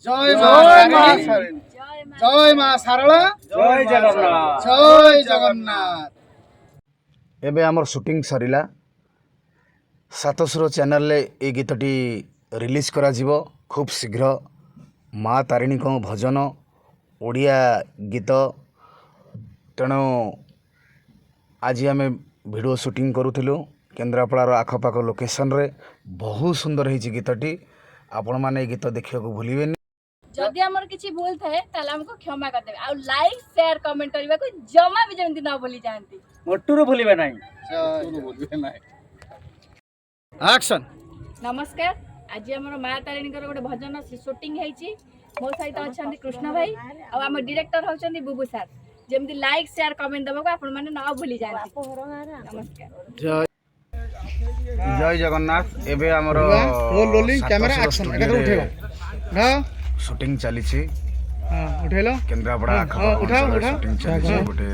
जय मां तारिणी, जय मां सारला, जय जगन्नाथ। जय जगन्नाथ। एबे आमर शूटिंग सरिला सातसुर चैनल ए गीतटी रिलीज करा जिवो खूब शीघ्र। माँ तारिणी को भजन ओडिया गीत तेणु आज आम वीडियो शूटिंग करूँ केन्द्रापड़ार आखपाख लोकेशन रे। बहुत सुंदर है गीतटी, आपण मैंने गीत देखा भूलिए। जदि हमर किछि भूल थाए ताले हमको क्षमा कर देबे। आ लाइक शेयर कमेंट करबा को जमा भी जेमति न भूली जानती। मोटूरू भूलिबे नाही। एक्शन। नमस्कार, आज हमर माँ तारिणी कर गोटे भजन शूटिंग हेछि। मो सहित अछंती कृष्ण भाई आ हम डायरेक्टर होछंती बुबू सर। जेमति लाइक शेयर कमेंट देबा को आपण माने न भूली जानती। नमस्कार। जय जगन्नाथ। एबे आमर कैमरा एक्शन एका उठेबा ना शूटिंग चली उठेलो केन्द्रापड़ा शूटिंग चली गोटे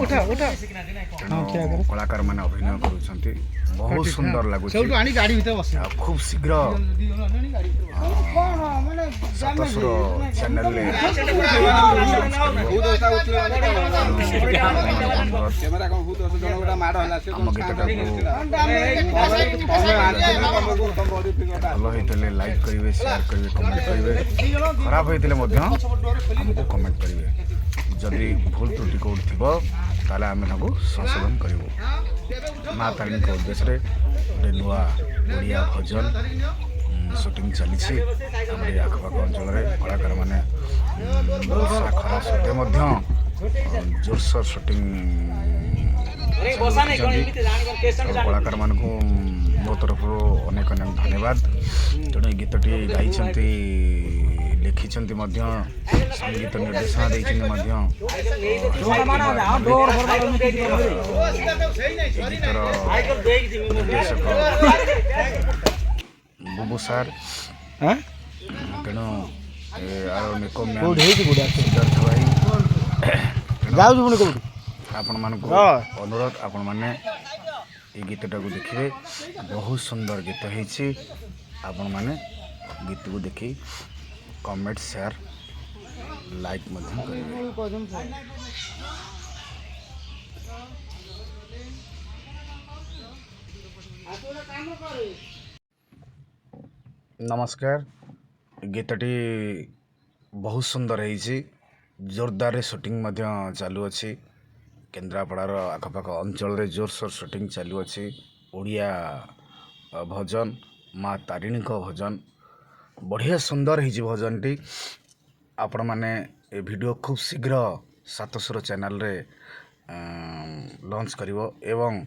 उठा कलाकार मैंने अभिनय करुछंती। बहुत सुंदर लगुच गाड़ी भीतर बस खूब शीघ्र सातसुर चैनल भल होते लाइक करेंगे, शेयर करेंगे, कमेंट करेंगे। खराब होते हमको कमेंट करेंगे। जदि भूल त्रुटि कौटी थी ताले आम संशोधन करूँ। माँ तारिणी उद्देश्य गोटे नुआ ओडिया भजन शूटिंग चली आखपाख अंचल कलाकार मैंने खरा सत्वे जोरसोर शूटिंग कलाकार मान मो तरफ अनेक अनेक धन्यवाद। तेणु गीतटी गाई लिखिं संगीत निर्देशना गीतर निर्देशक बुबू सार। तेणु आपण मान अनुरोध आपण मैंने ये गीतटा को देखिए। बहुत सुंदर गीत है। आपण मैंने गीत को देखी कमेंट शेयर लाइक करेंगे। नमस्कार। गीतटी बहुत सुंदर है। जोरदार शूटिंग चालू अच्छी केन्द्रापड़ार आखपाख अंचल रे जोरसोर शूटिंग चालू अच्छी। ओडिया भजन माँ तारिणी को भजन बढ़िया सुंदर है भजनटी। आपण मैंने वीडियो खूब शीघ्र सातसुर चैनल रे लॉन्च करिवो एवं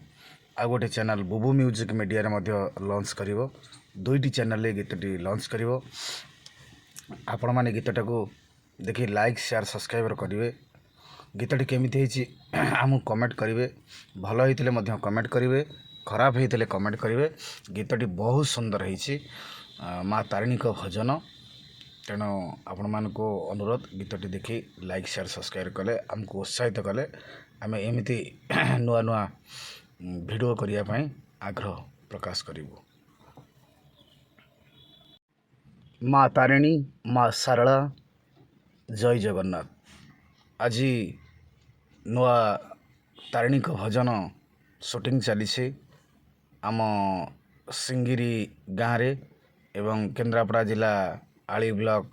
आ गोटे चैनल बुबू म्यूजिक मीडिया रे मध्य लॉन्च करिवो। दुईटी चैनल गीतटी लॉन्च करिवो। आपण मैंने गीतटा को देखि लाइक शेयर सब्सक्राइब करेंगे। गीतटी केमिति है आम कमेंट करेंगे। भल होते कमेंट करेंगे, खराब होते कमेंट करेंगे। गीतटी बहुत सुंदर है माँ तारिणी को भजन। तेणु आपण मान को अनुरोध गीतटी देखी लाइक शेयर सब्सक्राइब कले आमको उत्साहित कले आम एमती नुआ नुआ वीडियो करने आग्रह प्रकाश करूँ। माँ तारिणी, माँ सारला, जय जगन्नाथ। आज नुआ तारिणी को भजन शूटिंग चली आम सिंगिरी गाँव रे एवं केन्द्रापड़ा जिला आली ब्लॉक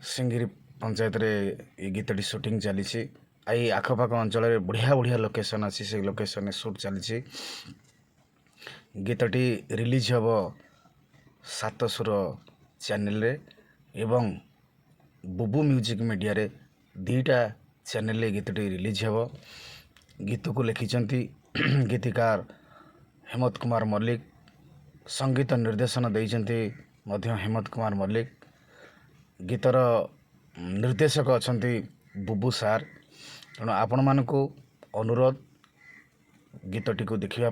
सिंगिरी पंचायत रे ये गीतटी शूटिंग चली। आई आखपाख अंचल बढ़िया बढ़िया लोकेशन अच्छी से लोकेशन शूट चली। गीतटी रिलीज हम सातसुर चैनल रे एवं बुबू म्यूजिक मीडिया रे दुईटा चैनल गीतटी रिलीज हम। गीत को लिखिं गीतिकार हेमंत कुमार मल्लिक, संगीत निर्देशन देइचंती हेमंत कुमार मल्लिक। गीतर निर्देशक अछंती बुबू सार। तेणु आपण मानकु अनुरोध गीतटी को देखिबा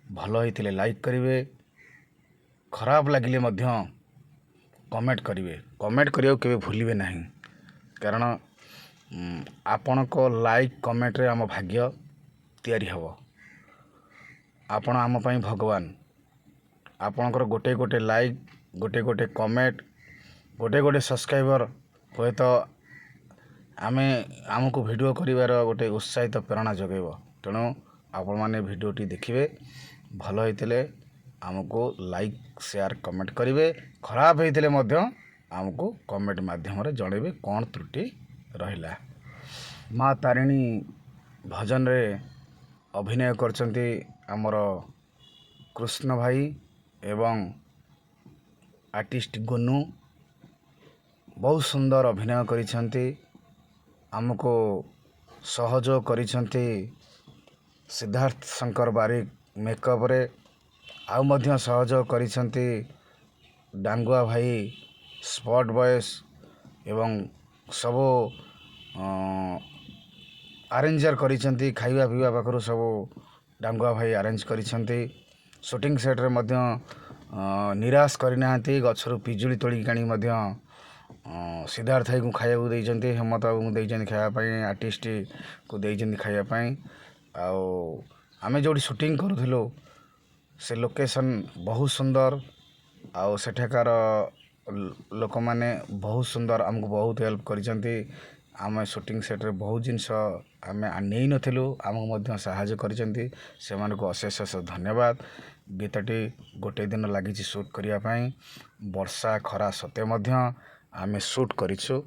भल होइतिले लाइक करेंगे, खराब लगिले कमेंट करेंगे। कमेंट करियो केबे भूलिबे नहीं, कारण आपण को लाइक कमेंट रे आम भाग्य तैयारी हबो। आपण आम पई भगवान। आपणकर गोटे गोटे लाइक गोटे गोटे कमेंट गोटे गोटे सब्सक्राइबर हुए तो आमे आमको वीडियो करिवार गोटे उत्साहित प्रेरणा जगेब। तेणु आपण मैंने भिडटी देखिए भल होते आमको लाइक शेयर कमेंट करेंगे, खराब होते आमको कमेंट माध्यम जनइबे कौन त्रुटि रहिला। माँ तारिणी भजन रे अभिनय करचंती आमर कृष्ण भाई एवं आर्टिस्ट गोनू बहुत सुंदर अभिनय करिसेंती। आमको सहयोग करिसेंती सिद्धार्थ शंकर बारिक मेकअप रे, आउ मध्य सहयोग करिसेंती डांगुआ भाई स्पॉट बॉयस एवं सबो अरेंजर करिसेंती। खाइबा पीवा पाखरु सबो डांगुआ भाई अरेंज करिसेंती। शूटिंग सेट रे मध्य निराश करिनाहांती, गछरु पिजुली तोड़ी काणी मध्य सिद्धार्थ भाई को खाइबा देइचंती, हेमंत बाबू को देइचंती खाइबा पई, आर्टिस्ट को देइचंती खाइबा पई। आउ आमे जोड़ी शूटिंग करूथिलो से लोकेशन बहुत सुंदर, आउ सेठाकार लोक माने बहुत सुंदर आमको बहुत हेल्प करिसेंती। आमे शूटिंग सेट रे बहुत जिनस आमे नहीं नथिलु, आमको मध्य सहायता करिसेंती, सेमान को अशेष अशेष धन्यवाद। गीतटी गोटे दिन लगी शूट करिया पई, वर्षा खरा सते मध्य आमे शूट करिछु।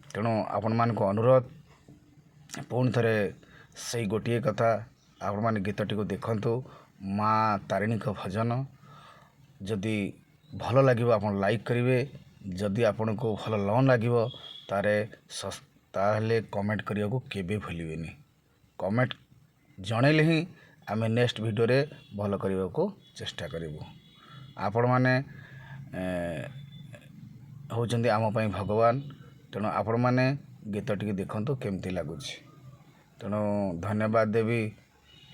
तेणु आपण मान को अनुरोध पुणी थे से गोटे कथा आपण मैंने गीतटी को देखंतु। माँ तारिणी का भजन जदि भल लगे आप लाइक करेंगे, जदि आपन को भल न लगे ताहले कमेंट करने को केबे भूलिबेनी। कमेंट जनइले ही आम नेक्स्ट वीडियो रे भल करने को चेष्टा करूँ। आपण मैंने होचंदी आम पई भगवान। तेणु आपण मैंने गीतटी देखंतु केमती लगुच। तेणु धन्यवाद देवी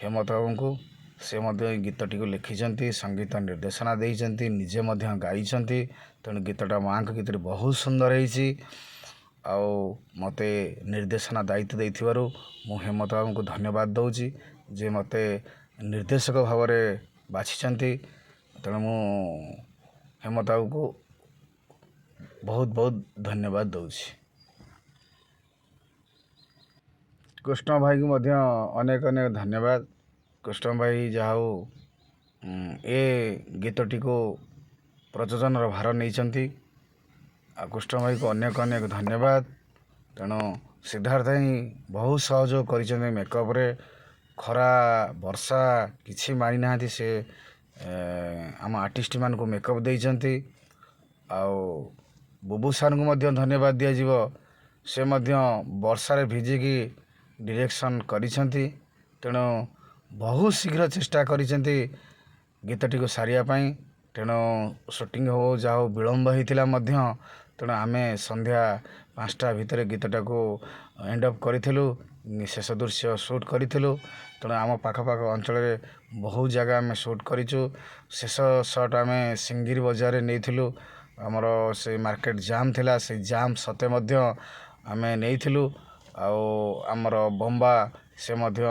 हेमंत बाबू को, से गीतटी को लिखिं, संगीत निर्देशना देइचंती, निजे गाइचंती। तेणु गीतटा माँ के गीत बहुत सुंदर होइछि। आउ मते निर्देशना दायित्व देइथिबारु मु हेमंत बाबू को धन्यवाद दउची जे मते निर्देशक भाव में बाछिचंती। तेणु मु हेमंत बाबू को बहुत बहुत धन्यवाद दउची। कृष्ण भाई को मध्य अनेक अनेक धन्यवाद। कृष्ण भाई जाओ ए गीतटी को प्रयोजन भार नहीं, कृष्ण भाई को अनेक अनेक धन्यवाद। तेणु सिद्धार्थ ही बहुत सहयोग कर मेकअप रे, खरा वर्षा किछि मारी ना से आम आर्टिस्ट मान को मेकअप देइचंती। आउ बुबू सार को मध्य धन्यवाद दिया, से मध्य वर्षा रे भिजिकी डायरेक्शन करिसेंती। तेणु बहुत शीघ्र चेष्टा करिसेंती गीतटी को सारिया पई। तेणु शूटिंग हो जाओ विलम्ब होइतिला मध्य, तेणु आमे संध्या 5टा भितर गीतटा को एंड अप करिथिलु, शेष दृश्य शूट करिथिलु। तेणु आम पाखपाख अंचल रे बहुत जगह आमे शूट करिचु। शेष शॉट आमे सिंगिरी बजार नेइथिलु, हमर से मार्केट जाम थिला, से जाम सते मध्य आमे नेइथिलु। आउ आमर बम्बा से मध्य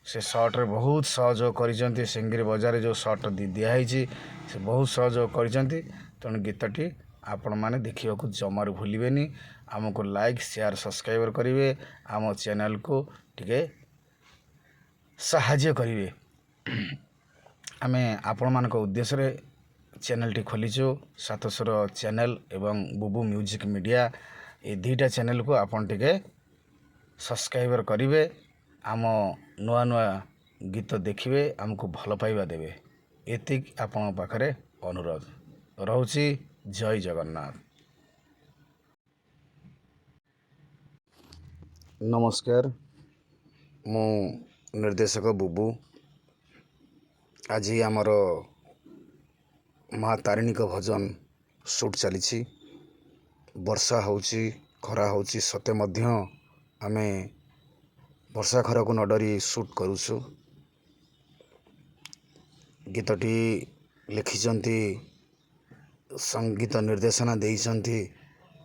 से शॉट रे बहुत सहयोग करिसेंती। सिंगिरी बजार जो शॉट दिया से बहुत सहयोग करिसेंती। तेणु गीतटी आपण माने देखिया को जमार भूलिबेनी। आमको लाइक शेयर सब्सक्राइब करेंगे, आम चैनल को टिके साहाय्य करेंगे। आमे आपण मान उद्देश्य रे चैनल टी खोलीचु, सातसुर चैनल एवं बुबू म्यूजिक मीडिया, ये 2टा चैनल को आपण टिके सब्सक्राइबर करेंगे। आम नुआ नुआ गीत देखिए, आमको भल पाइबा देवे, एतिक आपण पाखरे अनुरोध रहउची। जय जगन्नाथ। नमस्कार, मु निर्देशक बुबू। आज आमर माँ तारिणी का भजन शूट चली, वर्षा होची खरा होची सते मध्य आमे वर्षा खरा को न डरी शूट करूछु। गीतटी लिखिचंती, संगीत निर्देशना देइचंती,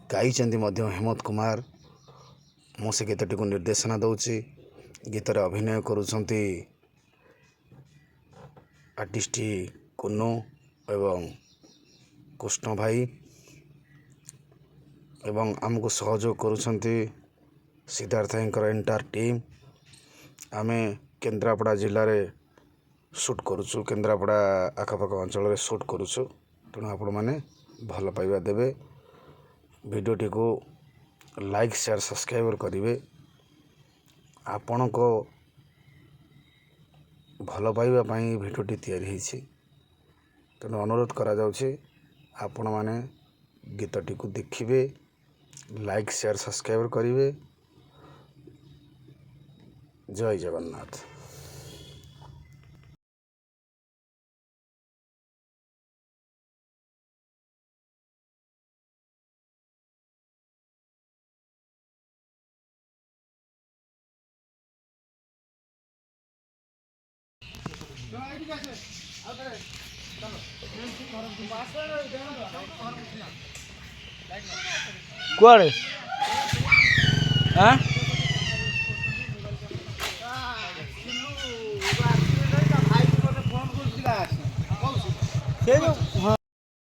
गाइचंती मध्य हेमंत कुमार। मु से गीतटी को निर्देशना दउची। गीतर अभिनय करुचंती आर्टिस्ट कुन्नू एवं कृष्ण भाई एवं आमको सहयोग करुछंती सिद्धार्थ भाईଙ୍କର एंटायर टीम। आमे केन्द्रापड़ा जिले में सुट करुचु, केन्द्रापड़ा आखपाख अंचल में सुट करुचु। तेणु आपण मैंने भल पाइबा देवे, भिडियोटी को लाइक शेयर सब्सक्राइब करेंगे। आपण को भल पाइबा भिडियोटी तैयारी होती, तेणु अनुरोध करा जाउछि आपण मैंने गीतटी को देखिए, लाइक शेयर सब्सक्राइब करेंगे। जय जगन्नाथ। कुआड़े हाँ ସେ ଯୋଉ